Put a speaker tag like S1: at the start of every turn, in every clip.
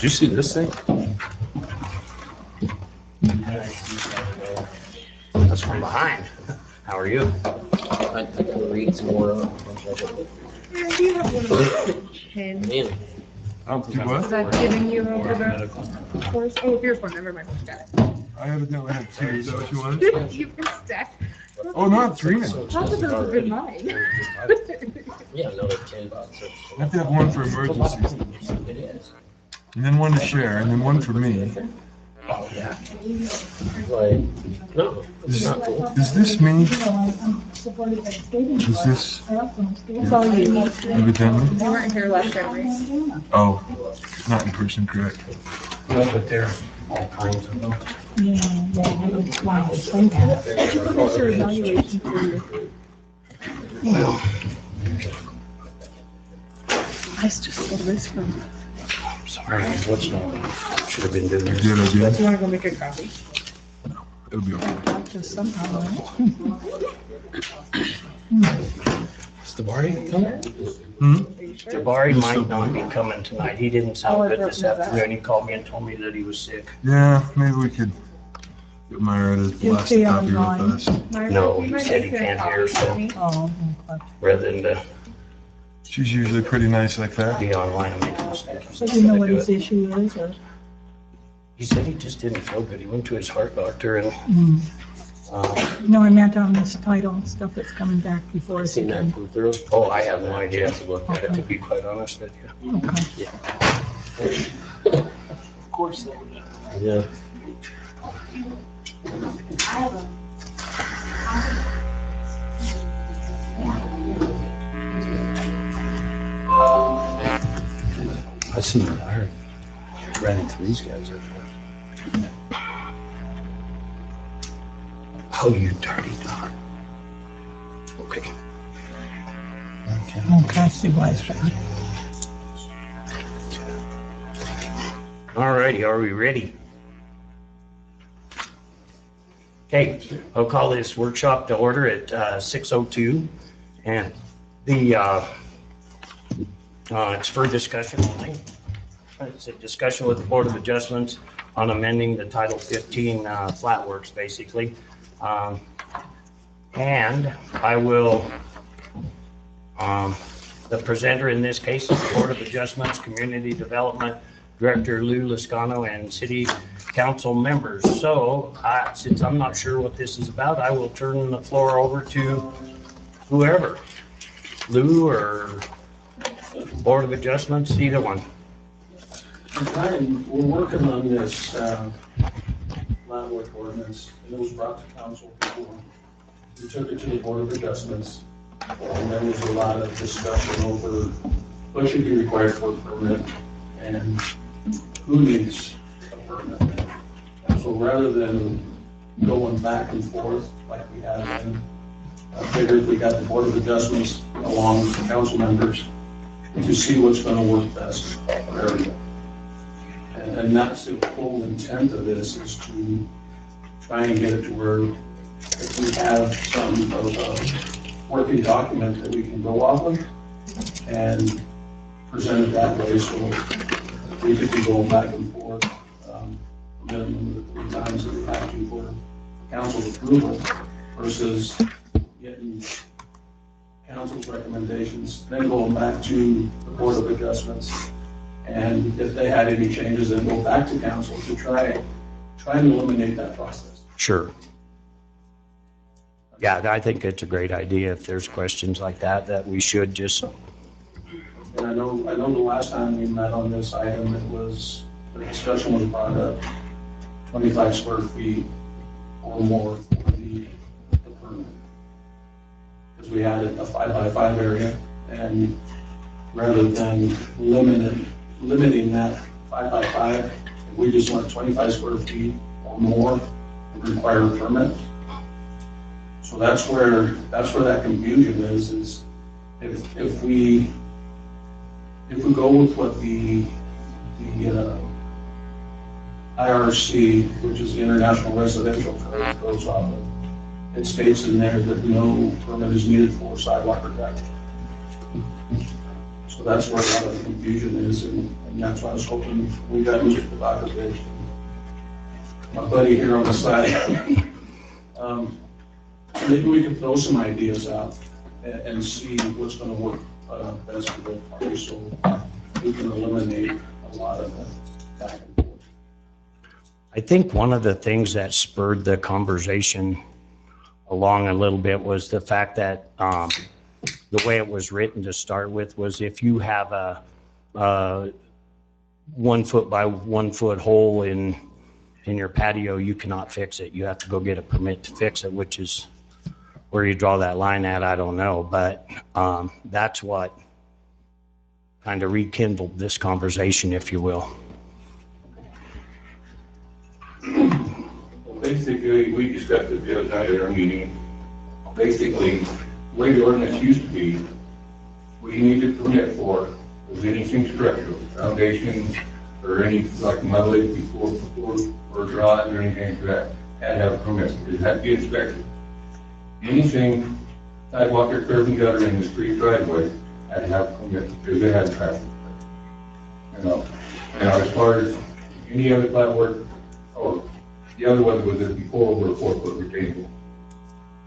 S1: Did you see this thing?
S2: That's from behind. How are you?
S1: I can read some more.
S3: Yeah, do you have one of those pins?
S1: Man, I don't think
S4: What?
S3: Was that giving you over the course? Oh, here's one, never mind, got
S4: I evidently have two. Is that what you wanted?
S3: it. You can stack.
S4: Oh, no, I have three now.
S3: Half of those have been mine.
S1: yeah, another $10.
S4: I have to have one for emergencies,
S1: It is.
S4: and then one to share, and then one for me.
S1: Oh, yeah. Like, no, it's not cool.
S4: Is this me? Is this
S3: It's all you.
S4: evidently?
S3: You weren't here last time, right?
S4: Oh, not in person, correct.
S1: No, but there are all kinds of them.
S3: What's your evaluation for your? I just stole this from.
S1: Sorry, what's not? Should have been doing this.
S4: Good idea.
S3: Do you want to go make a copy?
S4: It'll be okay.
S3: Just somehow.
S1: Is the bar coming?
S4: Hmm?
S3: Are you sure?
S2: Jabari might not be coming tonight. He didn't sound good this afternoon. He called me and told me that he was sick.
S4: Yeah, maybe we could get Myra to blast the copy real fast.
S2: No, he said he can't hear, so
S3: Oh,
S2: rather than to
S4: She's usually pretty nice like that.
S2: be online and make a mistake. he
S5: So
S2: said
S5: do you know
S2: to
S5: what
S2: do
S5: his
S2: it.
S5: issue is, or?
S2: He said he just didn't feel good. He went to his heart doctor and,
S5: No, I meant on this title, stuff that's coming back before us
S1: Seen that
S5: again.
S1: come through?
S2: oh, I have no idea. I have to look at it, to be quite honest with you.
S5: Okay.
S1: Of course they would. Yeah. I seen that. I ran into these guys. Oh, you dirty dog. Okay.
S5: Okay, I see why it's bad.
S2: All righty, are we ready? Okay, I'll call this workshop to order at 6:02. And it's for discussion only. It's a discussion with the Board of Adjustments on amending the Title 15 flat works, basically. And I will, the presenter in this case is the Board of Adjustments, Community Development Director Lou Lascano, and City Council members. So since I'm not sure what this is about, I will turn the floor over to whoever. Lou or Board of Adjustments, either one.
S6: We're working on this flat work ordinance, and it was brought to council before. We took it to the Board of Adjustments, and there was a lot of discussion over what should be required for a permit and who needs a permit. And so rather than going back and forth like we have been, I figured we got the Board of Adjustments along with the council members to see what's gonna work best for everyone. And that's the whole intent of this, is to try and get it to where if we have some of a working document that we can go off of and present it that way, so we could be going back and forth, minimum of 3 times that we have to for council's approval versus getting council's recommendations, then going back to the Board of Adjustments. And if they had any changes, then go back to council to try and eliminate that process.
S2: Sure. Yeah, I think it's a great idea. If there's questions like that we should just,
S6: And I know the last time we met on this item, it was, the discussion was brought up 25 square feet or more for the permit. Because we had a 5x5 area, and rather than limiting that 5x5, if we just went 25 square feet or more, it would require a permit. So that's where that confusion is if we go with what the IRC, which is the International Residential Code, goes off of, it states in there that no permit is needed for sidewalk or deck. So So that's where a lot of the confusion is, and that's why I was hoping we got Mr. Bakovich, my buddy here on the side. Maybe we can throw some ideas out and see what's gonna work best for both parties, so we can eliminate a lot of the back and forth.
S2: I think one of the things that spurred the conversation along a little bit was the fact that the way it was written to start with was if you have a 1 foot by 1 foot hole in your patio, you cannot fix it. You have to go get a permit to fix it, which is where you draw that line at, I don't know. But that's what kind of rekindled this conversation, if you will.
S7: Well, basically, we discussed it the other night at our meeting. Basically, the way the ordinance used to be, we needed permit for was anything structural, foundations, or any, like mud lake before, or garage, or anything like that, had to have a permit, it had to be inspected. Anything, sidewalk or curb and gutter in the street driveway, had to have a permit, because they had traffic. You know, now as far as any other plat work, or the other one was that before over a 4 foot retaining wall.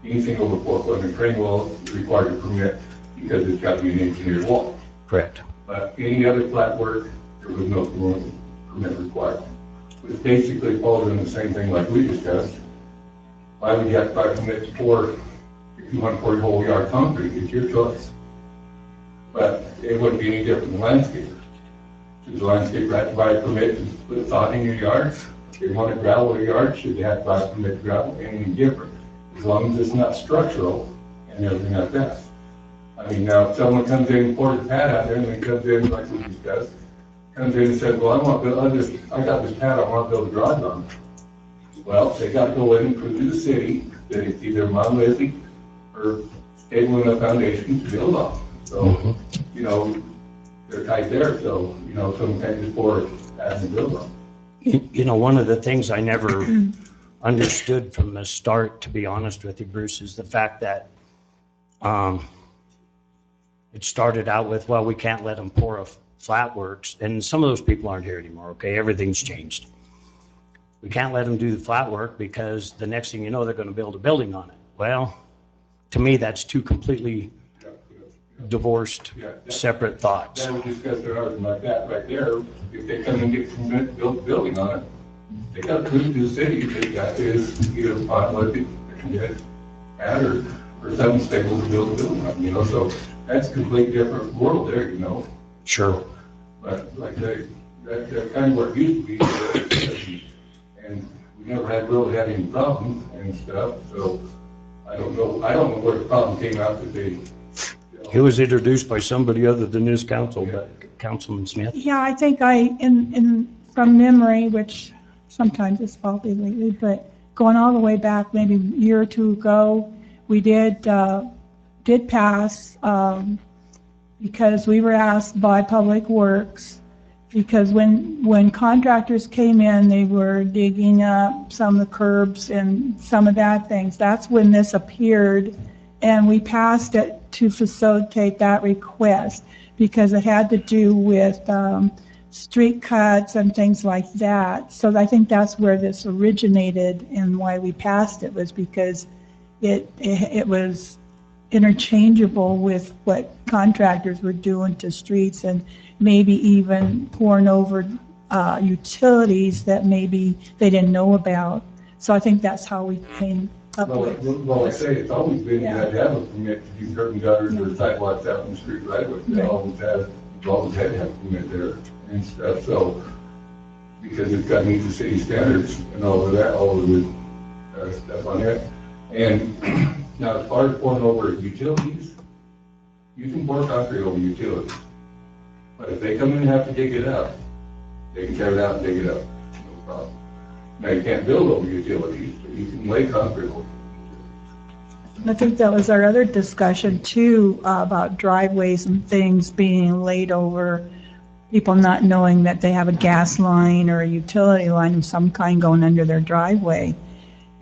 S7: Anything over 4 foot retaining wall is required to permit because it's got to be an engineered wall.
S2: Correct.
S7: But any other plat work, there was no permit required. It basically falls in the same thing like we discussed. Why would you have to buy permits for, if you want to pour your whole yard concrete, it's your choice. But it wouldn't be any different than landscaper. Does the landscaper have to buy a permit to put a sod in your yard? If they want to gravel your yard, should they have to buy a permit to gravel? Anything different, as long as it's not structural and everything like that. I mean, now if someone comes in and pours a pad out there and then comes in, like we discussed, comes in and says, well, I got this pad, I want to build a garage on it. Well, they got to go in and prove to the city that it's either monolithic or stable enough foundation to build on. So, you know, they're tight there, so, you know, someone can't just pour it and build on.
S2: You know, one of the things I never understood from the start, to be honest with you, Bruce, is the fact that it started out with, well, we can't let them pour a flat works, and some of those people aren't here anymore, okay? Everything's changed. We can't let them do the flat work because the next thing you know, they're going to build a building on it. Well, to me, that's two completely divorced, separate thoughts.
S7: Then we discussed an argument like that right there. If they come and get permit to build a building on it, they got to prove to the city if they got is either monolithic or something stable to build a building on, you know, so that's a completely different world there, you know.
S2: Sure.
S7: But like that kind of what it used to be, and we never really had any problems and stuff, so I don't know where the problem came out that they,
S2: It was introduced by somebody other than this council, but Councilman Smith.
S5: Yeah, I think from memory, which sometimes it's faulty lately, but going all the way back maybe a year or two ago, we did pass, because we were asked by Public Works, because when contractors came in, they were digging up some of the curbs and some of that things. That's when this appeared, and we passed it to facilitate that request because it had to do with street cuts and things like that. So I think that's where this originated and why we passed it, was because it was interchangeable with what contractors were doing to streets and maybe even pouring over utilities that maybe they didn't know about. So I think that's how we came up with.
S7: well, I say it's always been, you had to have a permit to do curb and gutters or sidewalks out in the street right away. They always had to have a permit there and stuff, so, because it's got to meet the city standards and all of that, all of the stuff on it. And now, as far as pouring over utilities, you can pour concrete over utilities. But if they come in and have to dig it up, they can tear it out and dig it up, no problem. Now, you can't build over utilities, but you can lay concrete over.
S5: I think that was our other discussion too, about driveways and things being laid over, people not knowing that they have a gas line or a utility line of some kind going under their driveway.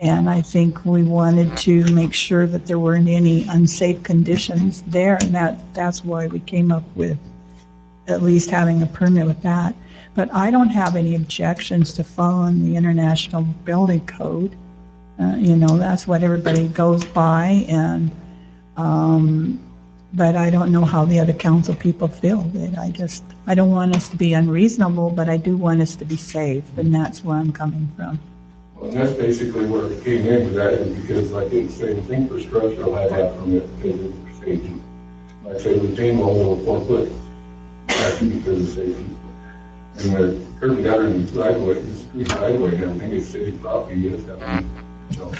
S5: And I think we wanted to make sure that there weren't any unsafe conditions there, and that's why we came up with at least having a permit with that. But I don't have any objections to following the International Building Code. You know, that's what everybody goes by, and, but I don't know how the other council people feel. I don't want us to be unreasonable, but I do want us to be safe, and that's where I'm coming from.
S7: Well, and that's basically where it came in with that, is because I did the same thing for structural, I had permit because it's for safety. Like I say, retaining wall over 4 foot, actually because of safety. And the curb and gutter in the driveway, the street driveway and everything is city property, it's got to be, you know,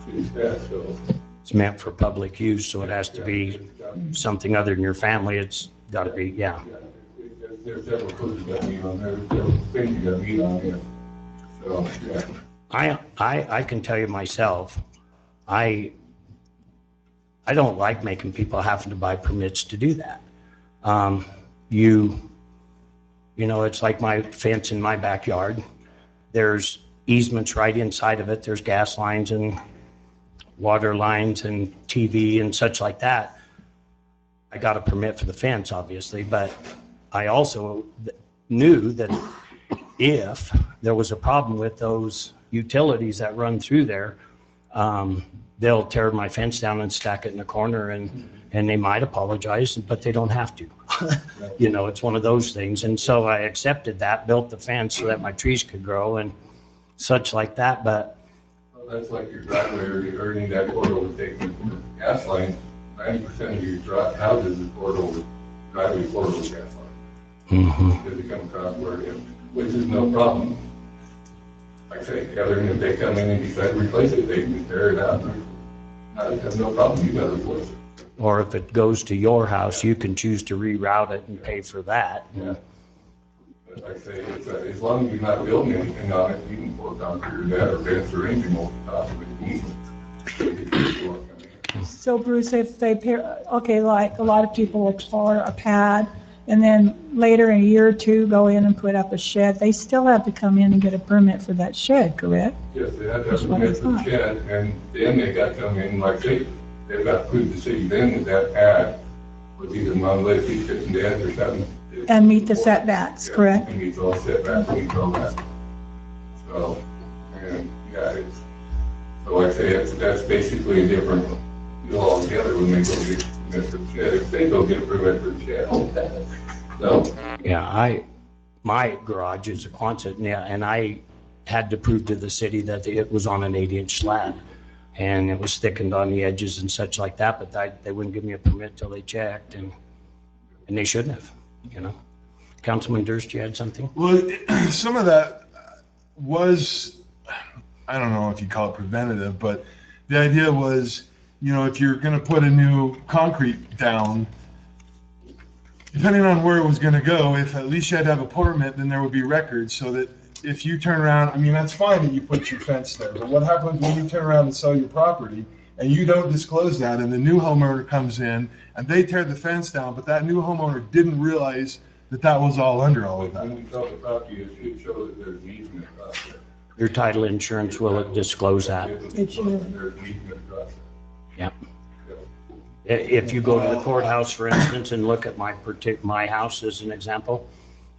S7: city staff, so.
S2: It's meant for public use, so it has to be something other than your family. It's got to be, yeah.
S7: There's several codes you got to meet on there, there's several things you got to meet on there. So, yeah.
S2: I can tell you myself, I don't like making people have to buy permits to do that. You know, it's like my fence in my backyard. There's easements right inside of it. There's gas lines and water lines and TV and such like that. I got a permit for the fence, obviously, but I also knew that if there was a problem with those utilities that run through there, they'll tear my fence down and stack it in the corner, and they might apologize, but they don't have to. You know, it's one of those things. And so I accepted that, built the fence so that my trees could grow and such like that. But
S7: Well, that's like your driveway or earning that corridor would take the gas line. 90% of your houses is corridor, driveway corridor gas line. Because they come across where it is, which is no problem. Like I say, other than if they come in and decide to replace it, they can tear it out. I have no problem, you gotta replace it.
S2: or if it goes to your house, you can choose to reroute it and pay for that.
S7: Yeah. But like I say, it's, as long as you're not building anything on it, you can pour concrete or that or fence or anything over the top of it.
S5: So Bruce, if they okay, like a lot of people will pour a pad and then later in a year or two go in and put up a shed, they still have to come in and get a permit for that shed, correct?
S7: Yes, they have to have a permit for the shed, and then they got to come in, like say, they've got to prove the city then that pad was either monolithic, kitchen dead or something.
S5: And meet the setbacks,
S7: Yeah,
S5: correct?
S7: and meets all setbacks, meets all that. So, and, yeah, it's, so like I say, that's basically a different deal altogether when they go get a permit for the shed, if they go get a permit for the shed. So,
S2: Yeah, my garage is a Quonset, and I had to prove to the city that it was on an 8-inch slab. And it was thickened on the edges and such like that, but they wouldn't give me a permit till they checked, and they shouldn't have, you know. Councilman Durst, you had something?
S4: Well, some of that was, I don't know if you call it preventative, but the idea was, you know, if you're going to put a new concrete down, depending on where it was going to go, if at least you had to have a permit, then there would be records so that if you turn around, I mean, that's fine that you put your fence there, but what happens when you turn around and sell your property and you don't disclose that and the new homeowner comes in and they tear the fence down, but that new homeowner didn't realize that that was all under all of that.
S7: when we sell the property, it should show that there's an easement across there.
S2: Your title insurance will disclose that.
S5: It should.
S7: There's an easement across there.
S2: Yep. If you go to the courthouse, for instance, and look at my house as an example,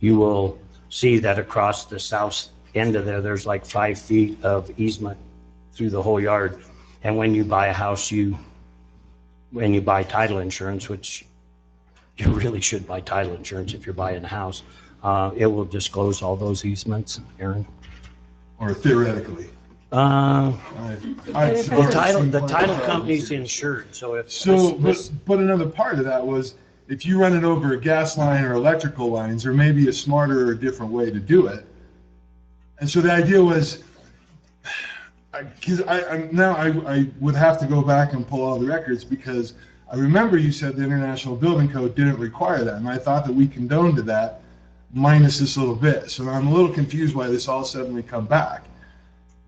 S2: you will see that across the south end of there's like 5 feet of easement through the whole yard. And when you buy a house, when you buy title insurance, which you really should buy title insurance if you're buying a house, it will disclose all those easements, Aaron.
S4: Or theoretically.
S2: The
S5: The
S2: title company's insured, so if.
S4: So, but another part of that was, if you run it over a gas line or electrical lines, there may be a smarter or different way to do it. And so the idea was, because I would have to go back and pull all the records, because I remember you said the International Building Code didn't require that, and I thought that we condoned to that minus this little bit. So I'm a little confused why this all suddenly come back.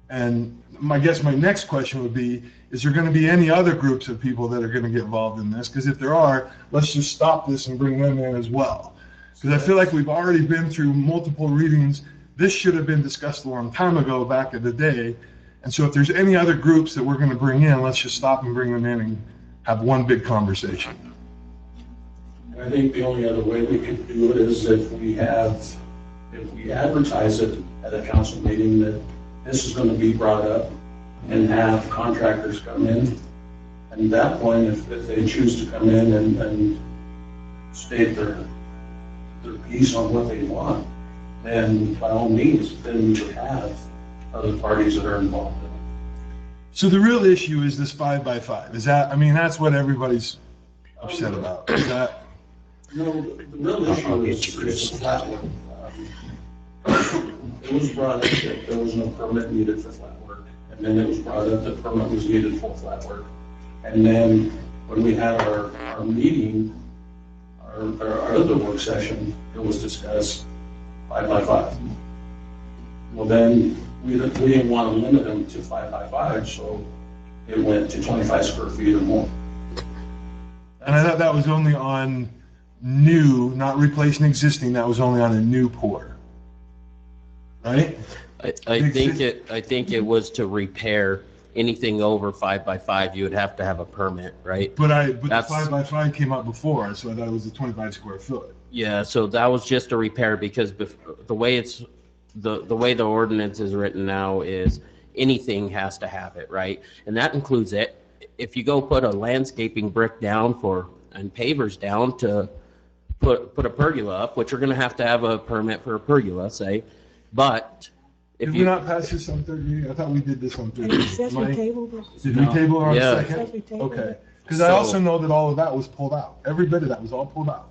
S4: And I guess my next question would be, is there going to be any other groups of people that are going to get involved in this? Because if there are, let's just stop this and bring them in as well. Because I feel like we've already been through multiple readings. This should have been discussed a long time ago, back in the day. And so if there's any other groups that we're going to bring in, let's just stop and bring them in and have one big conversation.
S6: And I think the only other way we could do it is if we advertise it at a council meeting that this is going to be brought up and have contractors come in. And at that point, if they choose to come in and state their piece on what they want, then by all means, then we would have other parties that are involved in it.
S4: So the real issue is this 5x5. Is that, I mean, that's what everybody's upset about. Is that,
S6: No, the real issue is the flat work. It was brought up that there was no permit needed for flat work, and then it was brought up that permit was needed for flat work. And then when we had our meeting, our other work session, it was discussed 5x5. Well, then we didn't want to limit them to 5x5, so it went to 25 square feet or more.
S4: and I thought that was only on new, not replacing existing, that was only on a new pour. Right?
S8: I think it was to repair anything over 5x5, you would have to have a permit, right?
S4: But the
S8: That's-
S4: 5x5 came out before, so I thought it was a 25 square foot.
S8: Yeah, so that was just a repair because the way the ordinance is written now is anything has to have it, right? And that includes it. If you go put a landscaping brick down and pavers down to put a pergola up, which you're gonna have to have a permit for a pergola, say, but if
S4: Did we not pass this on third reading? I thought we did this on third
S5: It
S4: reading.
S5: says
S4: Am I-
S5: we tabled it.
S4: Did we table it on
S8: Yeah.
S5: It says we
S4: second?
S5: tabled
S4: Okay.
S5: it.
S4: Because I
S8: So-
S4: also know that all of that was pulled out. Every bit of that was all pulled out.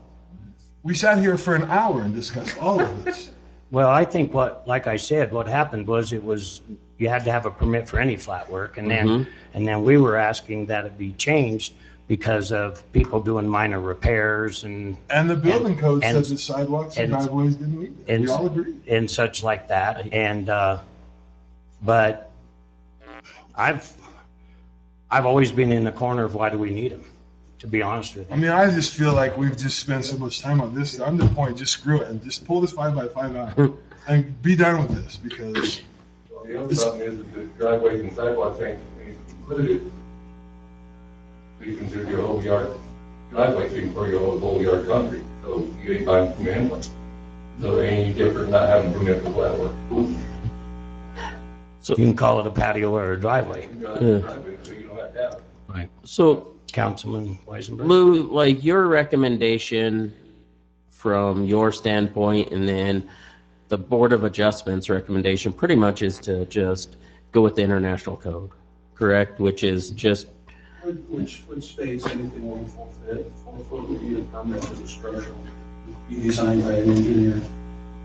S4: We sat here for an hour and discussed all of this.
S2: Well, I think like I said, what happened was you had to have a permit for any flat work, and then we were asking that it be changed because of people doing minor repairs and
S4: And the building code
S2: and-
S4: says that sidewalks and
S2: and-
S4: driveways didn't meet it.
S2: and-
S4: We all agree.
S2: such like that. And, but I've always been in the corner of why do we need them, to be honest with
S4: I
S2: you.
S4: mean, I just feel like we've just spent so much time on this. I'm to the point, just screw it and just pull this 5x5 out and be done with this because
S7: Well, the other problem is that the driveways and sidewalks ain't included. So you consider your whole yard driveway, so you can pour your whole yard concrete, so you ain't buying from anyone. So it ain't any different not having permit for flat work.
S2: You can call it a patio or a driveway,
S7: You got a driveway, so you don't have to have it.
S2: right?
S8: So
S2: Councilman Weisenberg?
S8: Lou, like your recommendation from your standpoint and then the Board of Adjustments recommendation pretty much is to just go with the international code, correct? Which is just,
S6: Which states anything over 4 foot, 4 foot would be a permit for the structure, be designed by an engineer.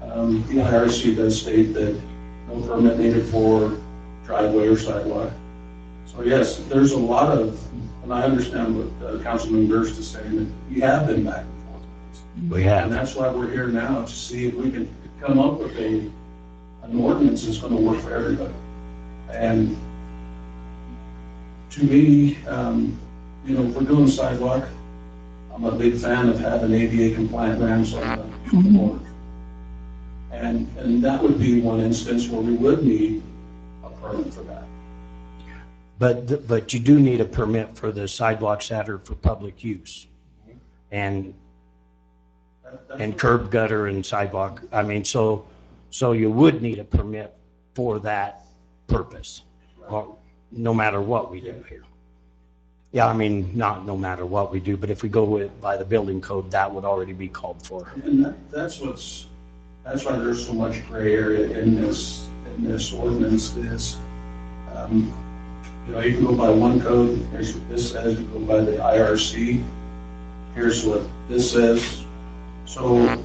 S6: The IRC does state that no permit needed for driveway or sidewalk. So yes, there's a lot of, and I understand what Councilman Durst is saying, that we have been back and forth.
S2: We
S6: And
S2: have.
S6: that's why we're here now, to see if we can come up with an ordinance that's gonna work for everybody. And to me, if we're doing sidewalk, I'm a big fan of having ADA compliant ramps on the corners. And that would be one instance where we would need a permit for that.
S2: But you do need a permit for the sidewalks that are for public use. And
S6: That's
S2: curb gutter and sidewalk, I mean, so you would need a permit for that purpose, or no matter what we do here. Yeah, I mean, not no matter what we do, but if we go by the building code, that would already be called for.
S6: And that's why there's so much gray area in this ordinance is, you can go by one code, here's what this says, you go by the IRC, here's what this says. So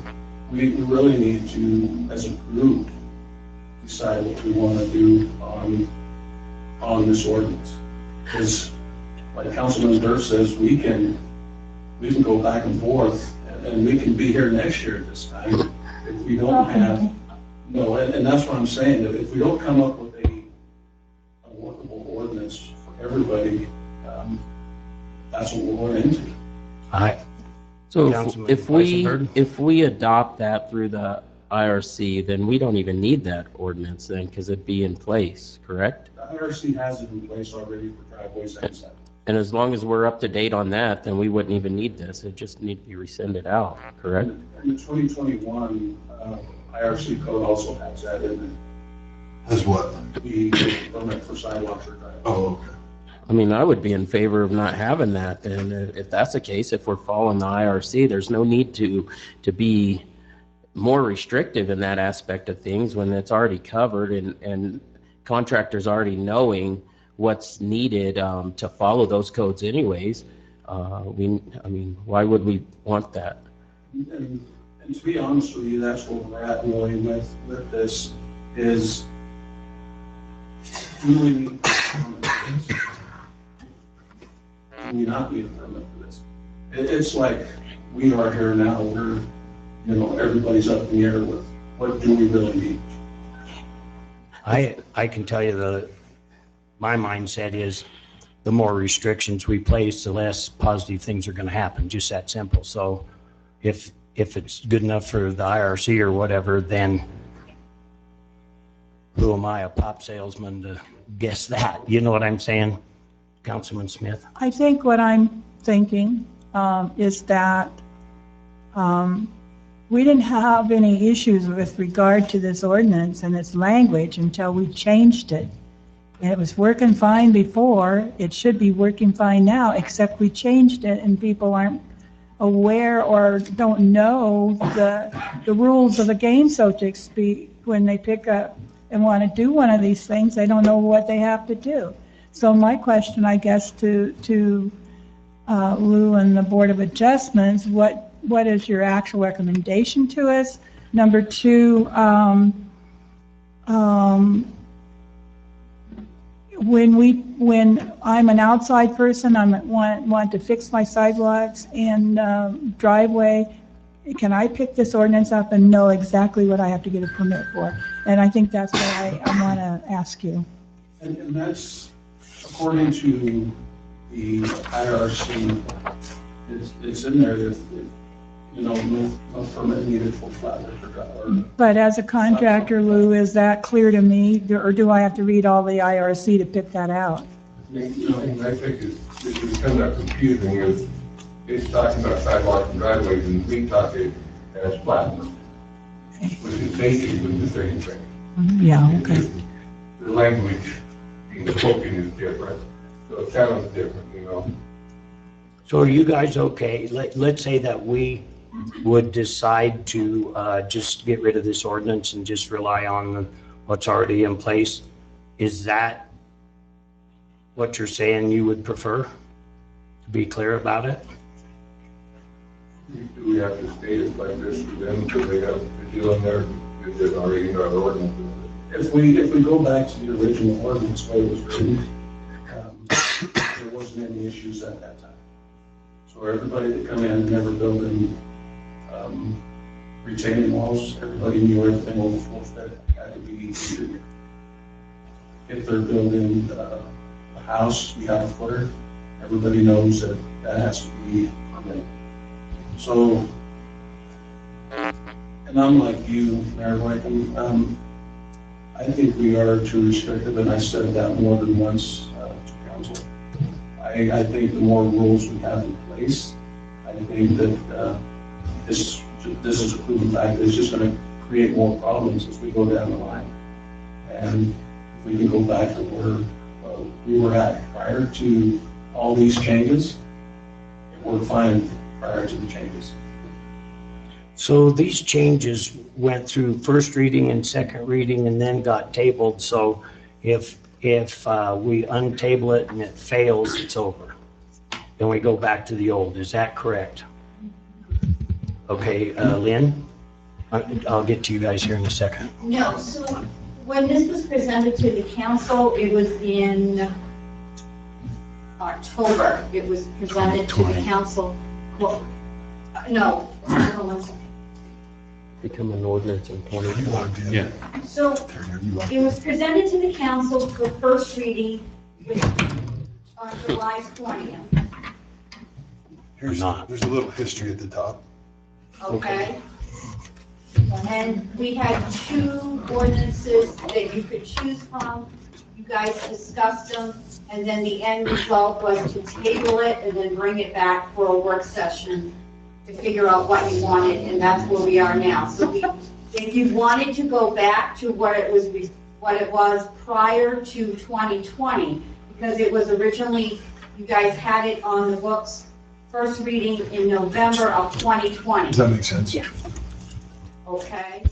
S6: we really need to, as a group, decide what we want to do on this ordinance. Because like Councilman Durst says, we can go back and forth, and we can be here next year at this time if we don't have, and that's what I'm saying, that if we don't come up with a workable ordinance for everybody, that's what we're going into.
S8: so
S2: Councilman
S8: if
S2: Weisenberg?
S8: we adopt that through the IRC, then we don't even need that ordinance then, because it'd be in place, correct?
S6: The IRC has it in place already for driveways and sidewalks.
S8: And as long as we're up to date on that, then we wouldn't even need this. It just need to be rescinded out, correct?
S6: In the 2021 IRC code also has that in
S4: As what?
S6: it, the permit for sidewalks or driveways.
S4: Oh, okay.
S8: I mean, I would be in favor of not having that. And if that's the case, if we're following the IRC, there's no need to be more restrictive in that aspect of things when it's already covered and contractors already knowing what's needed to follow those codes anyways. I mean, why would we want that?
S6: And to be honest with you, that's where we're at really with this is do we need a permit for this? Do we not need a permit for this? It's like we are here now, we're, you know, everybody's up in the air with what do we really need?
S2: I can tell you my mindset is the more restrictions we place, the less positive things are going to happen, just that simple. So if it's good enough for the IRC or whatever, then who am I, a pop salesman, to guess that? You know what I'm saying, Councilman Smith?
S5: I think what I'm thinking is that we didn't have any issues with regard to this ordinance and its language until we changed it. And it was working fine before, it should be working fine now, except we changed it and people aren't aware or don't know the rules of the game, so to speak. When they pick up and want to do one of these things, they don't know what they have to do. So my question, I guess, to Lou and the Board of Adjustments, what is your actual recommendation to us? Number two, when I'm an outside person, I want to fix my sidewalks and driveway, can I pick this ordinance up and know exactly what I have to get a permit for? And I think that's what I want to ask you.
S6: And that's according to the IRC, it's in there that, you know, no permit needed for flatbed or driveway.
S5: But as a contractor, Lou, is that clear to me, or do I have to read all the IRC to pick that out?
S7: You know, I think it becomes that confusing is it's talking about sidewalks and driveways and we talk it as platinum, which is basically the same thing.
S5: Yeah,
S7: It's
S5: okay.
S7: just the language in the booking is different, so it sounds different, you know.
S2: So are you guys okay? Let's say that we would decide to just get rid of this ordinance and just rely on what's already in place. Is that what you're saying you would prefer? To be clear about it?
S7: Do we have to state it like this to them because they have to deal in there, is it already in our ordinance?
S6: If we go back to the original ordinance, way it was written, there wasn't any issues at that time. So everybody that come in and never built any retaining walls, everybody knew everything over 4 feet had to be interior. If they're building a house, you have a footer, everybody knows that that has to be permitted. So, and I'm like you, Mayor Wyken, I think we are too restrictive, and I said that more than once to council. I think the more rules we have in place, I think that this is a proven fact that it's just going to create more problems as we go down the line. And if we can go back to where we were at prior to all these changes, we're fine prior to the changes.
S2: So these changes went through first reading and second reading and then got tabled. So if we untable it and it fails, it's over. Then we go back to the old. Is that correct? Okay, Lynn? I'll get to you guys here in a second.
S9: No, so when this was presented to the council, it was in October. It was presented to the council. Well, no, hold on one second.
S8: Become an ordinance in 2020.
S1: Yeah.
S9: So it was presented to the council for first reading on July 20th,
S4: There's a little history at the top.
S9: okay? And we had 2 ordinances that you could choose from. you guys discussed them, and then the end result was to table it and then bring it back for a work session to figure out what you wanted, and that's where we are now. So if you wanted to go back to what it was prior to 2020, because it was originally, you guys had it on the books, first reading in November of 2020.
S4: Does that make sense?
S9: Yeah. Okay?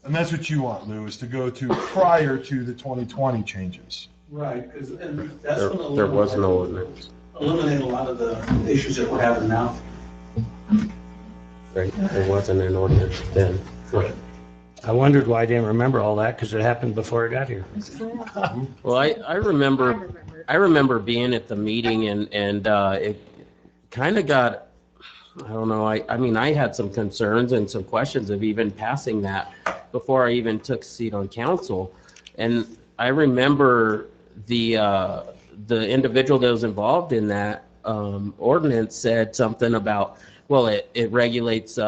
S4: And that's what you want, Lou, is to go to prior to the 2020 changes.
S6: Right, because, and that's
S8: There,
S6: gonna
S8: there was no ordinance,
S6: eliminate a lot of the issues that we're having now.
S8: right? There wasn't an ordinance then.
S2: I wondered why I didn't remember all that, because it happened before I got here.
S8: Well, I remember being at the meeting and it kind of got, I don't know, I mean, I had some concerns and some questions of even passing that before I even took a seat on council. And I remember the individual that was involved in that ordinance said something about, well, it regulates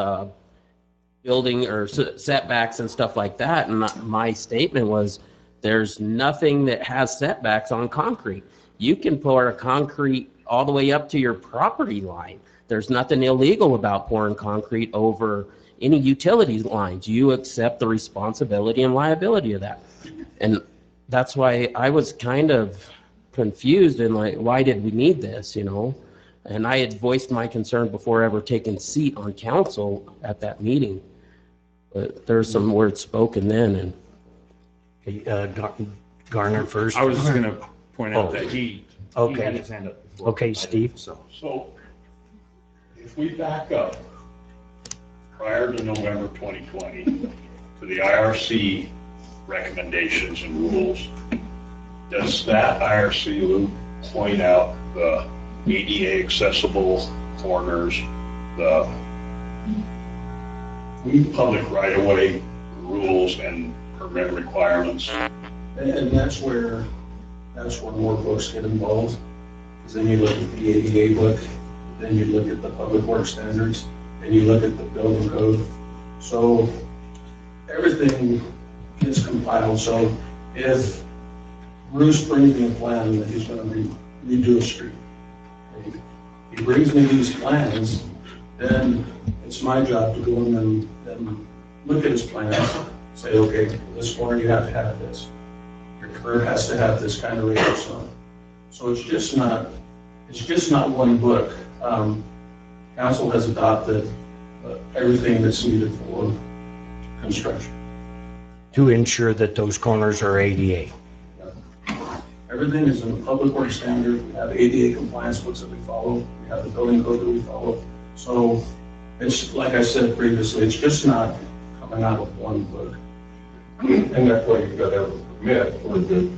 S8: building or setbacks and stuff like that. And my statement was, there's nothing that has setbacks on concrete. You can pour a concrete all the way up to your property line. There's nothing illegal about pouring concrete over any utilities lines. You accept the responsibility and liability of that. And that's why I was kind of confused and like, why did we need this, you know? And I had voiced my concern before ever taking seat on council at that meeting. But there's some words spoken then, and
S2: Okay, Garner first.
S10: I was just gonna point out
S2: Oh.
S10: that he
S2: Okay.
S10: had his hand up before.
S2: Okay, Steve.
S11: So if we back up prior to November 2020 to the IRC recommendations and rules, does that IRC, Lou, point out the ADA accessible corners, the public right-of-way rules and permit requirements?
S6: And that's where more books get involved. Because then you look at the ADA book, then you look at the public works standards, and you look at the building code. So everything gets compiled. So if Bruce brings me a plan that he's gonna redo a street, he brings me these plans, then it's my job to go in and look at his plans, say, okay, this corner you have to have this. Your curb has to have this kind of radius on it. So it's just not one book. Council has adopted everything that's needed for construction.
S2: To ensure that those corners are ADA.
S6: Everything is in the public works standard. We have ADA compliance books that we follow. We have the building code that we follow. So it's, like I said previously, it's just not coming out of one book.
S7: And that's why you've got to have a permit for the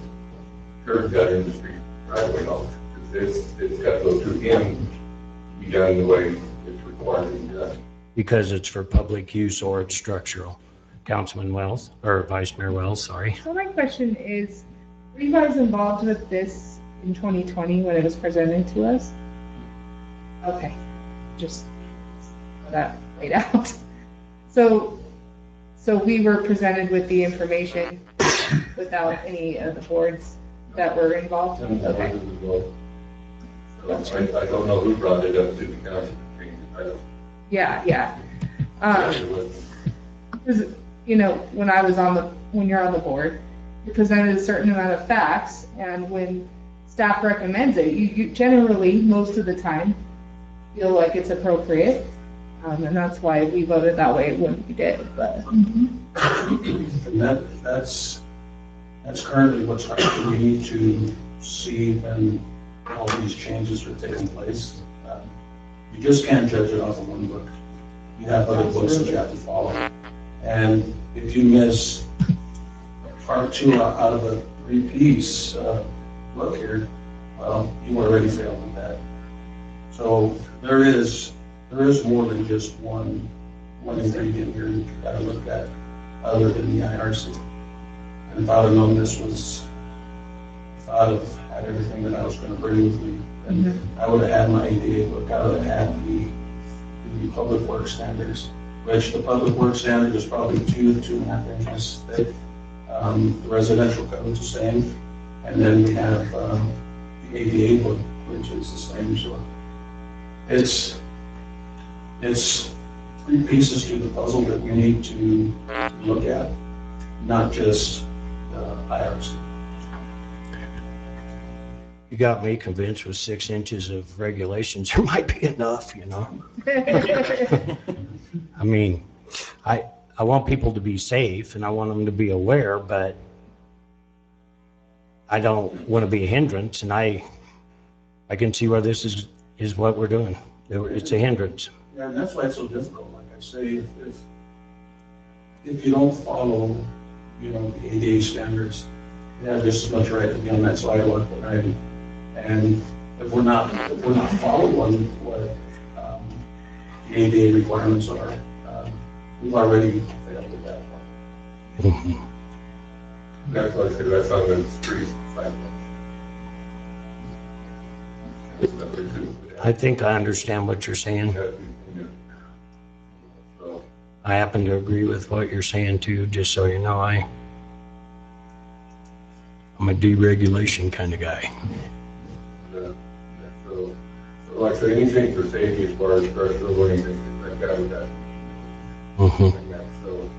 S7: curb cut industry right away knowledge. It's got to go through him, be done the way it's required to be done.
S2: Because it's for public use or it's structural. Councilman Wells, or Vice Mayor Wells, sorry.
S3: So my question is, were you guys involved with this in 2020 when it was presented to us? Okay, just that laid out. So we were presented with the information without any of the boards that were involved? Okay.
S7: I don't know who brought it up to the council. I don't.
S3: Yeah. Because, you know, when you're on the board, you're presented a certain amount of facts, and when staff recommends it, you generally, most of the time, feel like it's appropriate. And that's why we voted that way when we did, but.
S6: And that's currently what's happening. We need to see when all these changes are taking place. You just can't judge it off of one book. You have other books that you have to follow. And if you miss part 2 out of a 3-piece book here, well, you already failed with that. So there is more than just one ingredient here you got to look at other than the IRC. And if I'd have known this was, if I'd have had everything that I was going to bring with me, then I would have had my ADA book, I would have had the public works standards, which the public works standard is probably 2 to 2.5 inches thick. The residential code is the same. And then we have the ADA book, which is the same. So it's three pieces to the puzzle that we need to look at, not just IRC.
S2: You got me convinced with 6 inches of regulations, there might be enough, you know? I mean, I want people to be safe and I want them to be aware, but I don't want to be a hindrance, and I can see where this is what we're doing. It's a hindrance.
S6: Yeah, and that's why it's so difficult. Like I say, if you don't follow, you know, the ADA standards, you have just as much right to be on that sidewalk, right? And if we're not following what the ADA requirements are, we've already failed at that point.
S7: That's why I said that's on the street sidewalk.
S2: I think I understand what you're saying.
S7: So,
S2: I happen to agree with what you're saying too, just so you know, I'm a deregulation kind of guy.
S7: so like I say, anything for safety as far as pressure, or anything like that with that.
S2: Mhm.
S7: So,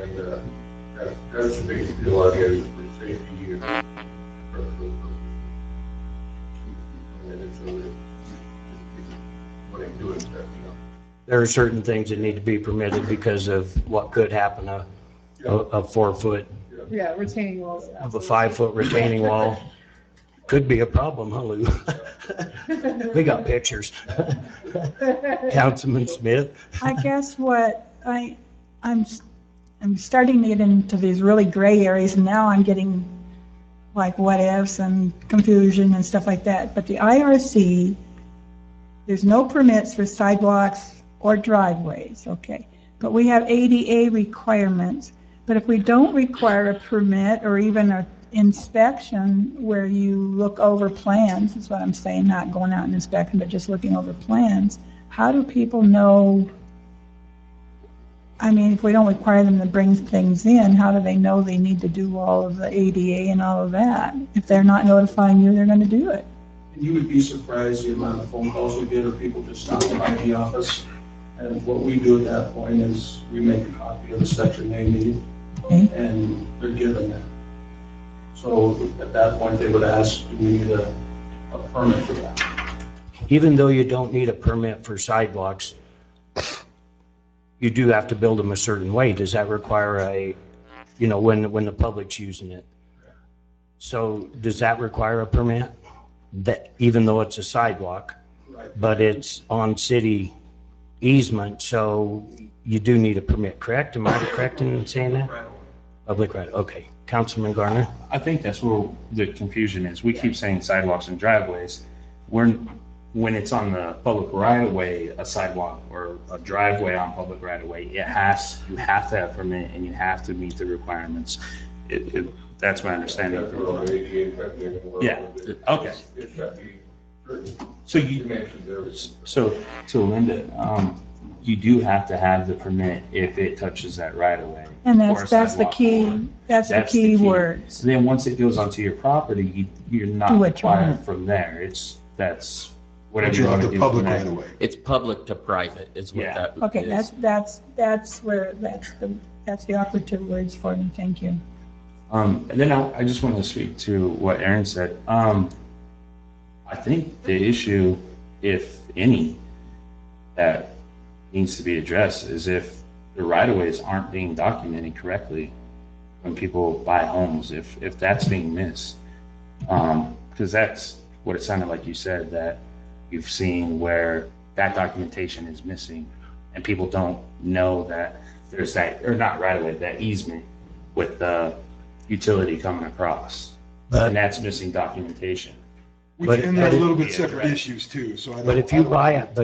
S7: and that's the big deal out here is for safety and pressure. And it's what I'm doing stuff, you know.
S2: There are certain things that need to be permitted because of what could happen, a 4-foot,
S3: Yeah, retaining walls.
S2: of a 5-foot retaining wall. Could be a problem, huh, Lou? We got pictures. Councilman Smith?
S5: I guess what I'm starting to get into these really gray areas, and now I'm getting like what ifs and confusion and stuff like that. But the IRC, there's no permits for sidewalks or driveways, okay? But we have ADA requirements. But if we don't require a permit or even an inspection where you look over plans, is what I'm saying, not going out and inspecting, but just looking over plans, how do people know? I mean, if we don't require them to bring things in, how do they know they need to do all of the ADA and all of that? If they're not notifying you, they're going to do it.
S6: And you would be surprised the amount of phone calls we get or people just stopping by the office. And what we do at that point is we make a copy of the section they need,
S5: Okay.
S6: and they're given that. So at that point, they would ask, do we need a permit for that?
S2: Even though you don't need a permit for sidewalks, you do have to build them a certain way. Does that require when the public's using it? So does that require a permit? That even though it's a sidewalk, but it's on city easement, so you do need a permit, correct? Am I correct in saying that? Public right, okay. Councilman Garner?
S10: I think that's where the confusion is. We keep saying sidewalks and driveways. When it's on the public right of way, a sidewalk or a driveway on public right of way, you have to have a permit and you have to meet the requirements. That's my understanding. Yeah, okay. So to Linda, you do have to have the permit if it touches that right of way.
S5: And
S10: or a
S5: that's the
S10: sidewalk
S5: key,
S10: corner.
S5: that's the key word.
S10: So then once it goes onto your property, you're not
S5: Do what you
S10: required
S5: want.
S10: from there. That's whatever
S4: But
S10: you
S4: you're on
S10: want to
S4: the
S10: do
S4: public
S10: from
S4: right
S10: there.
S4: away.
S8: It's public to private is what
S10: Yeah.
S8: that
S5: Okay,
S8: is.
S5: that's where, that's the operative words for me, thank you.
S10: And then I just want to speak to what Aaron said. I think the issue, if any, that needs to be addressed is if the right-of-ways aren't being documented correctly when people buy homes, if that's being missed. Because that's what it sounded like you said, that you've seen where that documentation is missing and people don't know that there's that, or not right-of-way, that easement with the utility coming across. And that's missing documentation.
S4: And they're a little bit
S10: Yeah,
S4: separate
S10: right.
S4: issues too, so I don't.
S2: But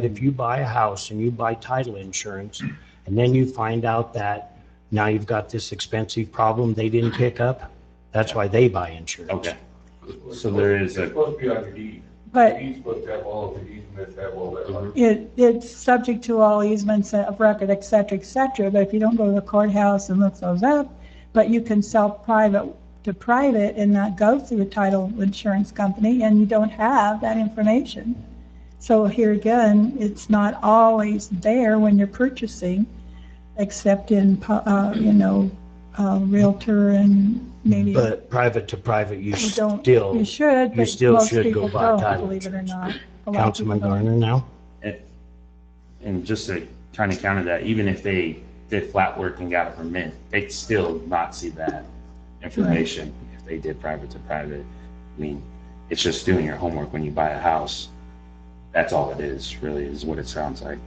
S2: if you buy a house and you buy title insurance, and then you find out that now you've got this expensive problem they didn't pick up, that's why they buy insurance.
S10: Okay. So there is
S7: It's supposed to be on the deed.
S5: But
S7: The deed's supposed to have all of the easements, have all that.
S5: it's subject to all easements of record, et cetera, but if you don't go to the courthouse and look those up, but you can sell private to private and not go through a title insurance company, and you don't have that information. So here again, it's not always there when you're purchasing, except in, Realtor and maybe.
S2: But private to private, you
S5: You don't,
S2: still,
S5: you should,
S2: you
S5: but
S2: still
S5: most
S2: should
S5: people
S2: go by
S5: don't,
S2: title
S5: believe it or not. A lot of
S2: Councilman
S5: people don't.
S2: Garner now?
S10: And just to kind of counter that, even if they did flat work and got a permit, they'd still not see that information if they did private to private. I mean, it's just doing your homework when you buy a house. That's all it is, really, is what it sounds like.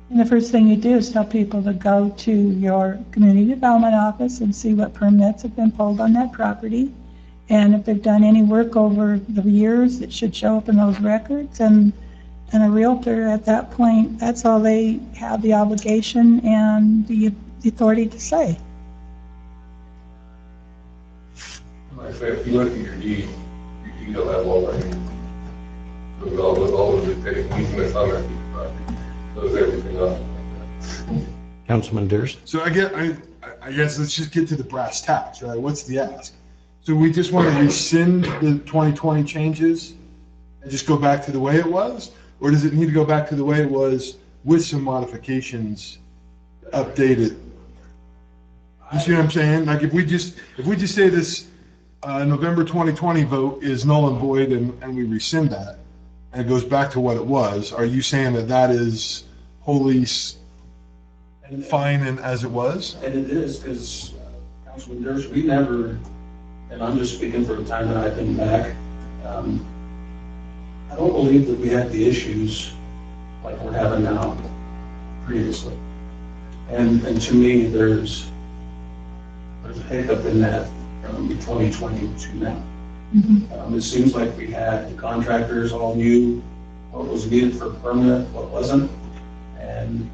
S5: And the first thing you do is tell people to go to your community development office and see what permits have been pulled on that property. And if they've done any work over the years, it should show up in those records. And a realtor at that point, that's all they have the obligation and the authority to say.
S7: Like I say, if you look at your deed will have all that. With all of the easements on that property, those everything else.
S2: Councilman Durst?
S4: So I guess let's just get to the brass tacks, right? What's the ask? So we just want to rescind the 2020 changes and just go back to the way it was? Or does it need to go back to the way it was with some modifications, updated? You see what I'm saying? Like if we just say this November 2020 vote is null and void and we rescind that and it goes back to what it was, are you saying that that is wholly fine and as it was?
S6: And it is, because Councilman Durst, we never, and I'm just speaking for the time that I've been back, I don't believe that we had the issues like we're having now previously. And to me, there's a hiccup in that from 2020 to now. It seems like we had the contractors all knew what was needed for permit, what wasn't. And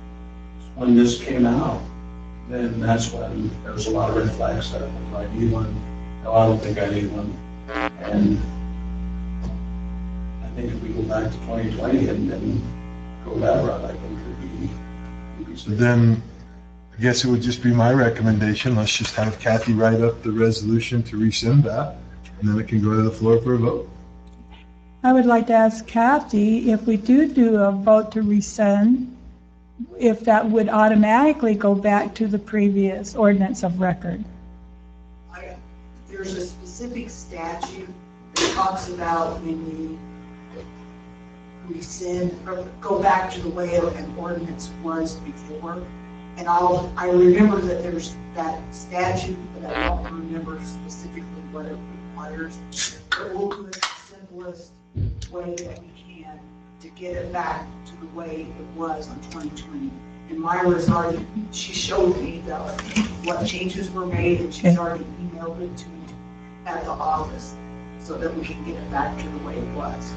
S6: when this came out, then that's when there was a lot of red flags that I need one. No, I don't think I need one. And I think if we go back to 2020 and then go that route, I think it would be safe.
S4: Then I guess it would just be my recommendation. Let's just have Kathy write up the resolution to rescind that, and then it can go to the floor for a vote.
S5: I would like to ask Kathy, if we do a vote to rescind, if that would automatically go back to the previous ordinance of record.
S12: There's a specific statute that talks about when you rescind or go back to the way an ordinance was before. And I remember that there's that statute, but I don't remember specifically what it requires. But we'll do it the simplest way that we can to get it back to the way it was in 2020. And Myra's already, she showed me what changes were made, and she's already emailed it to me at the office so that we can get it back to the way it was.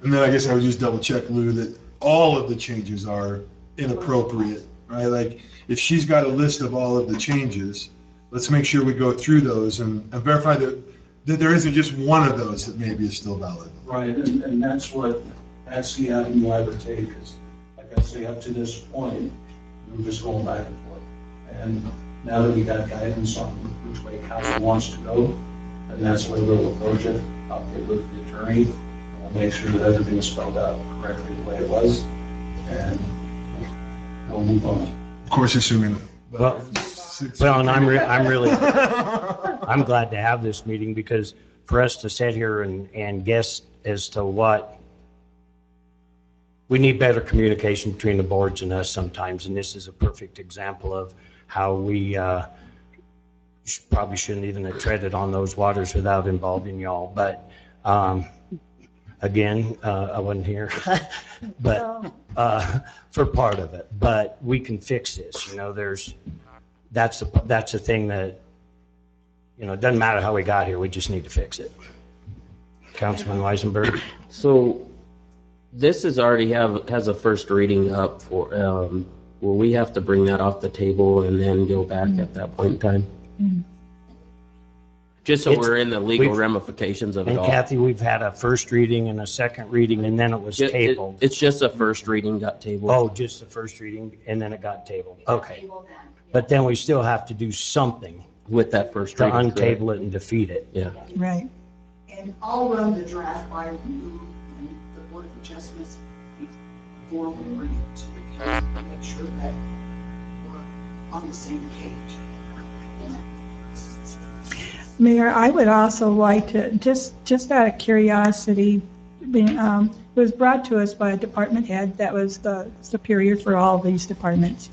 S4: And then I guess I would just double check, Lou, that all of the changes are inappropriate, right? Like if she's got a list of all of the changes, let's make sure we go through those and verify that there isn't just one of those that maybe is still valid.
S6: Right, and that's the avenue I would take is, like I say, up to this point, we're just going back and forth. And now that we got guidance on which way council wants to go, and that's the way we'll approach it, I'll get with the attorney, and we'll make sure that everything is spelled out correctly the way it was, and we'll move on.
S4: Of course, assuming.
S2: Well, and I'm really, I'm glad to have this meeting because for us to sit here and guess as to what, we need better communication between the boards and us sometimes, and this is a perfect example of how we probably shouldn't even have treaded on those waters without involving y'all. But again, I wasn't here, but for part of it. But we can fix this. You know, that's the thing that, you know, it doesn't matter how we got here. We just need to fix it. Councilman Weisenberg.
S8: So this is already has a first reading up for, will we have to bring that off the table and then go back at that point in time? Just so we're in the legal ramifications of it
S2: And
S8: all.
S2: Kathy, we've had a first reading and a second reading, and then it was tabled.
S8: It's just a first reading got tabled.
S2: Oh, just the first reading, and then it got tabled. Okay. But then we still have to do something
S8: with that first
S2: To
S8: reading. correct?
S2: untable it and defeat it.
S8: Yeah.
S5: Right.
S12: And I'll run the draft by you and the Board of Adjustments before we bring it to the council to make sure that we're on the same page.
S5: Mayor, I would also like to, just out of curiosity, it was brought to us by a department head that was the superior for all these departments.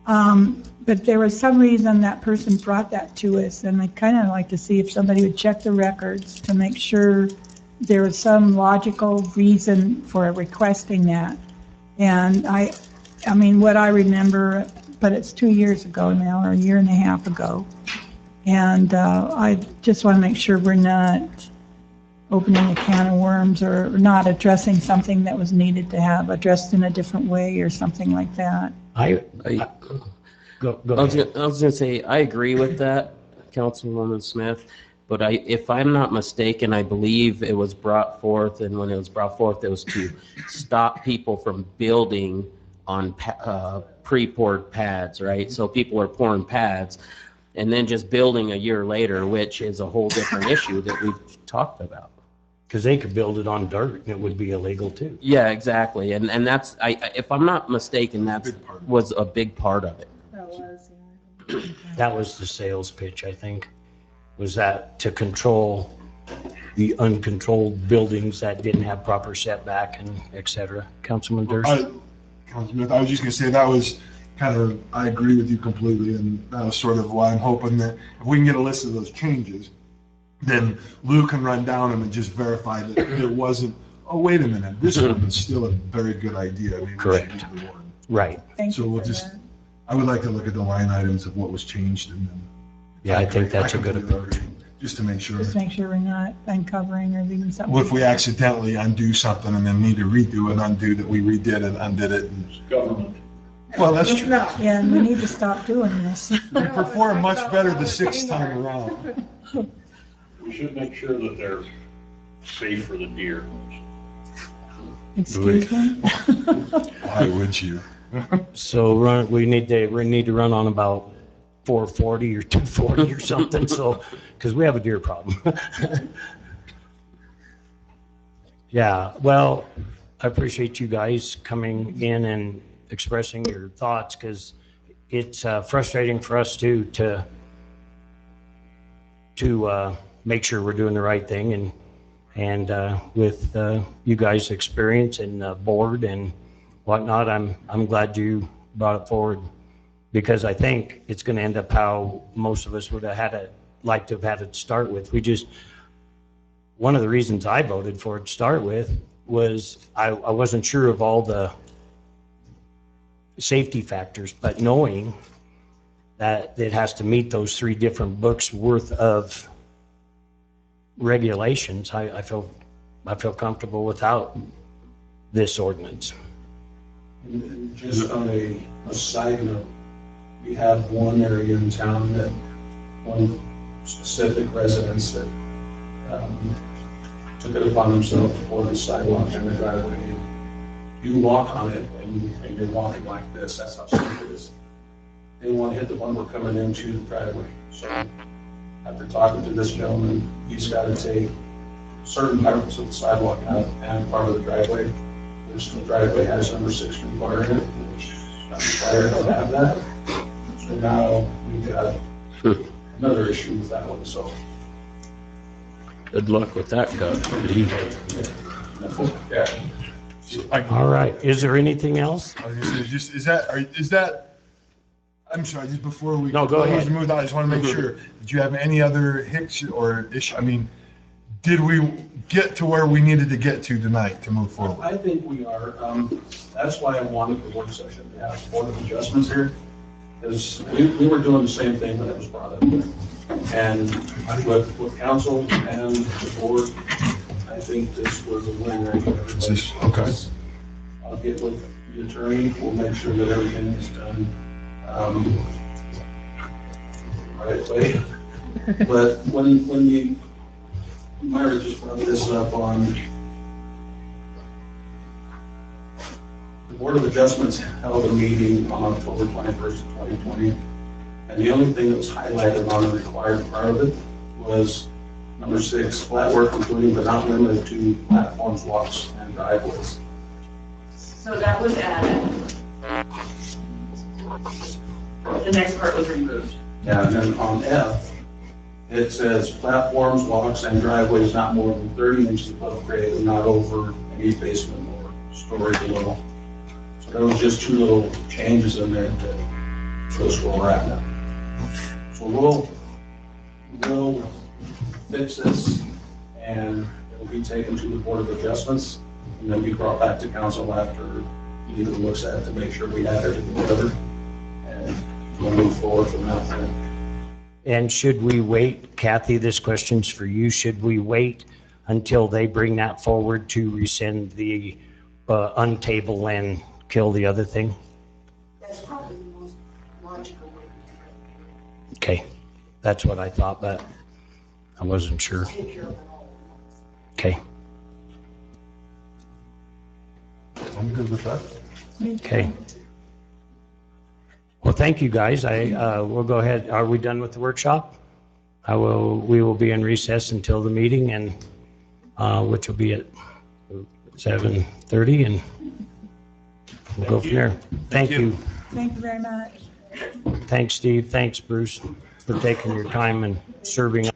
S5: But there was some reason that person brought that to us, and I'd kind of like to see if somebody would check the records to make sure there was some logical reason for requesting that. And I mean, what I remember, but it's 2 years ago now, or a year and a half ago. And I just want to make sure we're not opening a can of worms or not addressing something that was needed to have addressed in a different way or something like that.
S2: Go
S8: I was
S2: ahead.
S8: gonna say, I agree with that, Councilwoman Smith, but if I'm not mistaken, I believe it was brought forth, and when it was brought forth, it was to stop people from building on pre-poured pads, right? So people are pouring pads and then just building a year later, which is a whole different issue that we've talked about.
S2: Because they could build it on dirt and it would be illegal too.
S8: Yeah, exactly, and that's, if I'm not mistaken, that was a big part of it.
S3: That was,
S2: That was the sales pitch, I think, was that to control the uncontrolled buildings that didn't have proper setback and et cetera. Councilman Durst?
S4: Councilman, I was just gonna say, that was kind of, I agree with you completely, and that was sort of why I'm hoping that if we can get a list of those changes, then Lou can run down them and just verify that there wasn't, oh, wait a minute, this one is still a very good idea. Maybe we should
S2: Correct.
S4: use the one.
S2: Right.
S5: Thank
S4: So
S5: you
S4: we'll
S5: for
S4: just,
S5: that.
S4: I would like to look at the line items of what was changed and then.
S2: Yeah, I think that's a good
S4: approach. Just to make sure.
S5: Just make sure we're not uncovering or leaving something.
S4: What if we accidentally undo something and then need to redo and undo that we redid and undid it? And-
S11: Government.
S4: Well, that's true.
S3: no.
S5: Yeah, and we need to stop doing this.
S4: We performed much better the sixth time around.
S11: We should make sure that they're safe for the deer.
S5: Excuse me?
S4: Why would you?
S2: So we need to run on about 440 or 240 or something, so, because we have a deer problem. Yeah, well, I appreciate you guys coming in and expressing your thoughts, because it's frustrating for us too to make sure we're doing the right thing, and with you guys' experience and board and whatnot, I'm glad you brought it forward, because I think it's going to end up how most of us would have liked to have had it to start with. One of the reasons I voted for it to start with was I wasn't sure of all the safety factors, but knowing that it has to meet those 3 different books worth of regulations, I feel comfortable without this ordinance.
S6: And just on a side note, we have one area in town that, one specific residence that took it upon themselves to pour the sidewalk in the driveway. You walk on it and you're walking like this, that's how steep it is. They want to hit the one we're coming into the driveway. So after talking to this gentleman, he's got to take certain parts of the sidewalk out and part of the driveway. The driveway has number 6 requirement, which is not required to have that. So now we've got another issue with that one, so.
S8: Good luck with that, Doug.
S6: Yeah.
S2: All right, is there anything else?
S4: I was gonna say, just, is that, I'm sorry, just before we.
S2: No, go ahead.
S4: Move on, I just want to make sure, did you have any other hicks or issue, I mean, did we get to where we needed to get to tonight to move forward?
S6: I think we are. That's why I wanted the work session to have Board of Adjustments here, because we were doing the same thing when it was brought up. And with council and the board, I think this was a win right here.
S4: Okay.
S6: I'll get with the attorney, we'll make sure that everything is done right way. But when you, Myra just brought this up on, the Board of Adjustments held a meeting on October 21st, 2020, And the only thing that was highlighted on the required part of it was number 6, flat work including but not limited to platforms, walks, and driveways.
S13: So that was added. The next part was removed.
S6: Yeah, and then on F, it says platforms, walks, and driveways not more than 30 inches above grade and not over any basement or story below. So there was just 2 little changes in there that shows where we're at now. So we'll fix this, and it'll be taken to the Board of Adjustments, and then be brought back to council after either looks at it to make sure we have everything together, and we'll move forward from that point.
S2: And should we wait, Kathy, this question's for you, should we wait until they bring that forward to rescind the untable and kill the other thing?
S12: That's probably the most logical way to
S2: Okay, that's what I thought, but I wasn't sure.
S12: take care of it all.
S2: Okay,
S4: I'm good with that.
S2: okay. Well, thank you, guys. We'll go ahead. Are we done with the workshop? We will be in recess until the meeting, and which will be at 7:30, and we'll go from there. Thank you.
S5: Thank you very much.
S2: Thanks, Steve. Thanks, Bruce, for taking your time and serving.